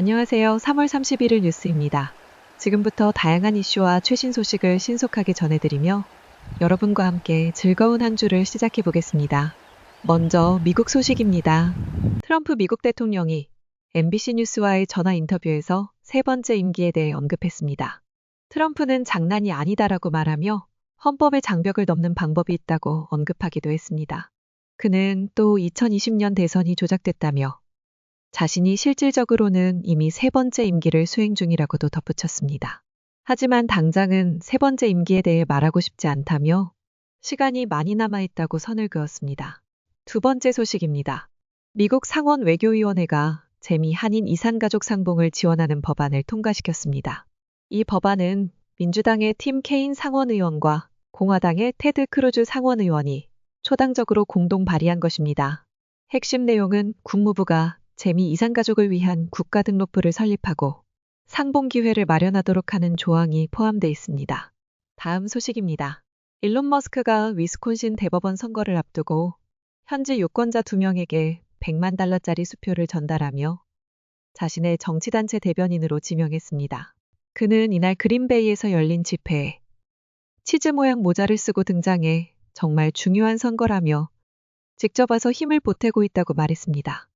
안녕하세요. 3월 31일 뉴스입니다. 지금부터 다양한 이슈와 최신 소식을 신속하게 전해드리며 여러분과 함께 즐거운 한 주를 시작해 보겠습니다. 먼저 미국 소식입니다. 트럼프 미국 대통령이 MBC 뉴스와의 전화 인터뷰에서 세 번째 임기에 대해 언급했습니다. 트럼프는 장난이 아니다라고 말하며 헌법의 장벽을 넘는 방법이 있다고 언급하기도 했습니다. 그는 또 2020년 대선이 조작됐다며 자신이 실질적으로는 이미 세 번째 임기를 수행 중이라고도 덧붙였습니다. 하지만 당장은 세 번째 임기에 대해 말하고 싶지 않다며 시간이 많이 남아있다고 선을 그었습니다. 두 번째 소식입니다. 미국 상원 외교위원회가 재미 한인 이산가족 상봉을 지원하는 법안을 통과시켰습니다. 이 법안은 민주당의 팀 케인 상원의원과 공화당의 테드 크루즈 상원의원이 초당적으로 공동 발의한 것입니다. 핵심 내용은 국무부가 재미 이산가족을 위한 국가등록부를 설립하고 상봉 기회를 마련하도록 하는 조항이 포함되어 있습니다. 다음 소식입니다. 일론 머스크가 위스콘신 대법원 선거를 앞두고 현지 유권자 2명에게 100만 달러짜리 수표를 전달하며 자신의 정치단체 대변인으로 지명했습니다. 그는 이날 그린베이에서 열린 집회에 치즈 모양 모자를 쓰고 등장해 정말 중요한 선거라며 직접 와서 힘을 보태고 있다고 말했습니다.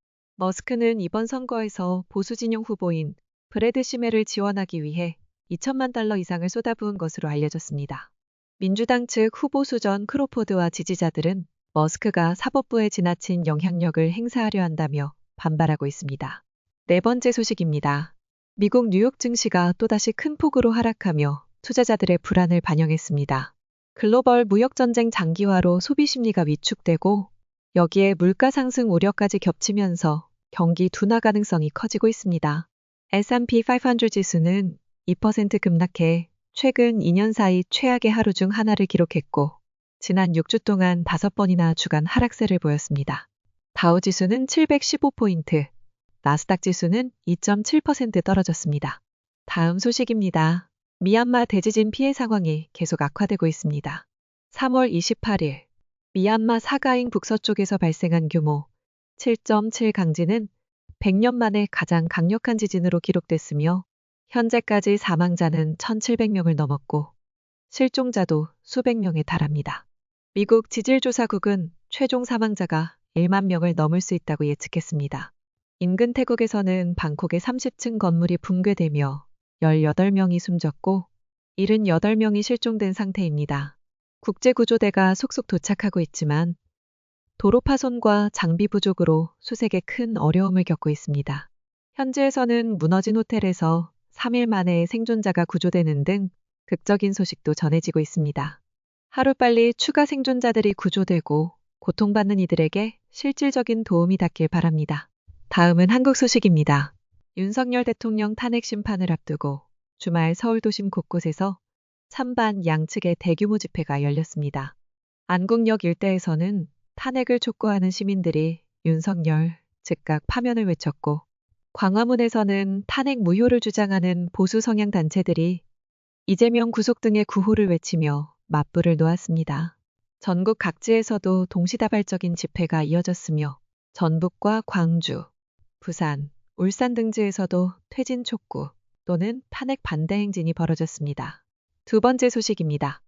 머스크는 이번 선거에서 보수 진영 후보인 브래드 시멜을 지원하기 위해 2천만 달러 이상을 쏟아부은 것으로 알려졌습니다. 민주당 측 후보 수전 크로포드와 지지자들은 머스크가 사법부에 지나친 영향력을 행사하려 한다며 반발하고 있습니다. 네 번째 소식입니다. 미국 뉴욕 증시가 또다시 큰 폭으로 하락하며 투자자들의 불안을 반영했습니다. 글로벌 무역전쟁 장기화로 소비 심리가 위축되고 여기에 물가 상승 우려까지 겹치면서 경기 둔화 가능성이 커지고 있습니다. S&P 500 지수는 2% 급락해 최근 2년 사이 최악의 하루 중 하나를 기록했고 지난 6주 동안 5번이나 주간 하락세를 보였습니다. 다우 지수는 715포인트, 나스닥 지수는 2.7% 떨어졌습니다. 다음 소식입니다. 미얀마 대지진 피해 상황이 계속 악화되고 있습니다. 3월 28일 미얀마 사가잉 북서쪽에서 발생한 규모 7.7 강진은 100년 만에 가장 강력한 지진으로 기록됐으며 현재까지 사망자는 1,700명을 넘었고 실종자도 수백 명에 달합니다. 미국 지질조사국은 최종 사망자가 1만 명을 넘을 수 있다고 예측했습니다. 인근 태국에서는 방콕의 30층 건물이 붕괴되며 18명이 숨졌고 78명이 실종된 상태입니다. 국제구조대가 속속 도착하고 있지만 도로 파손과 장비 부족으로 수색에 큰 어려움을 겪고 있습니다. 현지에서는 무너진 호텔에서 3일 만에 생존자가 구조되는 등 극적인 소식도 전해지고 있습니다. 하루빨리 추가 생존자들이 구조되고 고통받는 이들에게 실질적인 도움이 닿길 바랍니다. 다음은 한국 소식입니다. 윤석열 대통령 탄핵 심판을 앞두고 주말 서울 도심 곳곳에서 찬반 양측의 대규모 집회가 열렸습니다. 안국역 일대에서는 탄핵을 촉구하는 시민들이 윤석열 즉각 파면을 외쳤고 광화문에서는 탄핵 무효를 주장하는 보수 성향 단체들이 이재명 구속 등의 구호를 외치며 맞불을 놓았습니다. 전국 각지에서도 동시다발적인 집회가 이어졌으며 전북과 광주, 부산, 울산 등지에서도 퇴진 촉구 또는 탄핵 반대 행진이 벌어졌습니다. 두 번째 소식입니다.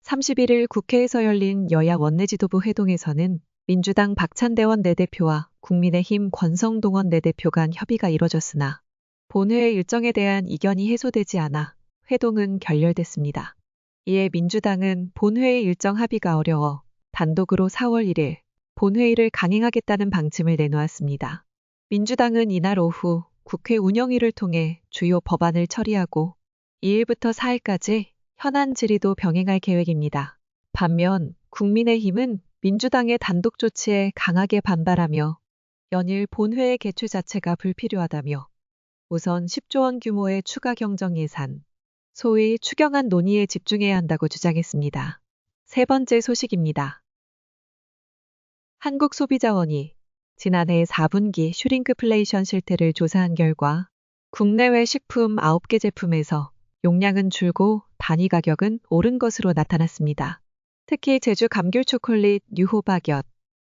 31일 국회에서 열린 여야 원내지도부 회동에서는 민주당 박찬대원 내대표와 국민의힘 권성동원 내대표 간 협의가 이뤄졌으나 본회의 일정에 대한 이견이 해소되지 않아 회동은 결렬됐습니다. 이에 민주당은 본회의 일정 합의가 어려워 단독으로 4월 1일 본회의를 강행하겠다는 방침을 내놓았습니다. 민주당은 이날 오후 국회 운영위를 통해 주요 법안을 처리하고 2일부터 4일까지 현안 질의도 병행할 계획입니다. 반면 국민의힘은 민주당의 단독 조치에 강하게 반발하며 연일 본회의 개최 자체가 불필요하다며 우선 10조 원 규모의 추가 경정 예산, 소위 추경안 논의에 집중해야 한다고 주장했습니다. 세 번째 소식입니다. 한국소비자원이 지난해 4분기 슈링크플레이션 실태를 조사한 결과 국내외 식품 9개 제품에서 용량은 줄고 단위 가격은 오른 것으로 나타났습니다. 특히 제주 감귤 초콜릿, 유호박엿,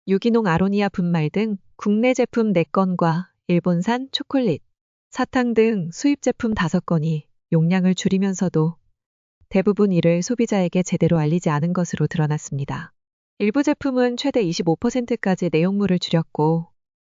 유기농 아로니아 분말 등 국내 제품 4건과 일본산 초콜릿, 사탕 등 수입 제품 5건이 용량을 줄이면서도 대부분 이를 소비자에게 제대로 알리지 않은 것으로 드러났습니다. 일부 제품은 최대 25%까지 내용물을 줄였고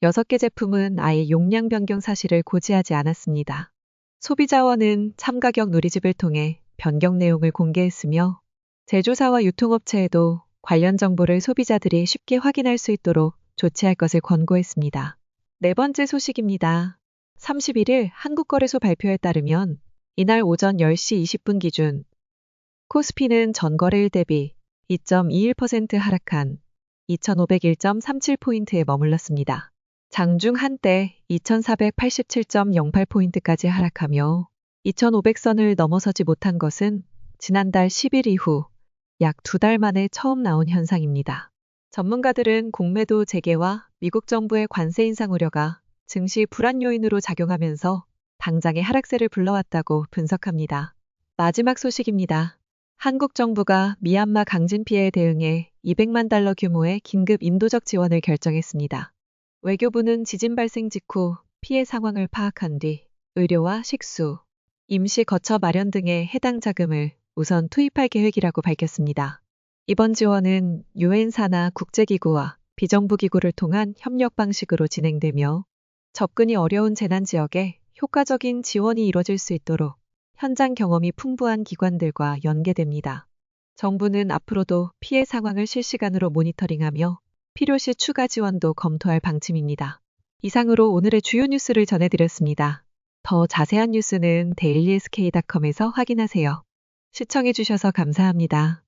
6개 제품은 아예 용량 변경 사실을 고지하지 않았습니다. 소비자원은 참가격 누리집을 통해 변경 내용을 공개했으며 제조사와 유통업체에도 관련 정보를 소비자들이 쉽게 확인할 수 있도록 조치할 것을 권고했습니다. 네 번째 소식입니다. 31일 한국거래소 발표에 따르면 이날 오전 10시 20분 기준 코스피는 전거래일 대비 2.21% 하락한 2,501.37포인트에 머물렀습니다. 장중 한때 2,487.08포인트까지 하락하며 2,500선을 넘어서지 못한 것은 지난달 10일 이후 약 2달 만에 처음 나온 현상입니다. 전문가들은 공매도 재개와 미국 정부의 관세 인상 우려가 증시 불안 요인으로 작용하면서 당장의 하락세를 불러왔다고 분석합니다. 마지막 소식입니다. 한국 정부가 미얀마 강진 피해에 대응해 200만 달러 규모의 긴급 인도적 지원을 결정했습니다. 외교부는 지진 발생 직후 피해 상황을 파악한 뒤 의료와 식수, 임시 거처 마련 등의 해당 자금을 우선 투입할 계획이라고 밝혔습니다. 이번 지원은 유엔 산하 국제기구와 비정부기구를 통한 협력 방식으로 진행되며 접근이 어려운 재난 지역에 효과적인 지원이 이뤄질 수 있도록 현장 경험이 풍부한 기관들과 연계됩니다. 정부는 앞으로도 피해 상황을 실시간으로 모니터링하며 필요시 추가 지원도 검토할 방침입니다. 이상으로 오늘의 주요 뉴스를 전해드렸습니다. 더 자세한 뉴스는 dailysk.com에서 확인하세요. 시청해주셔서 감사합니다.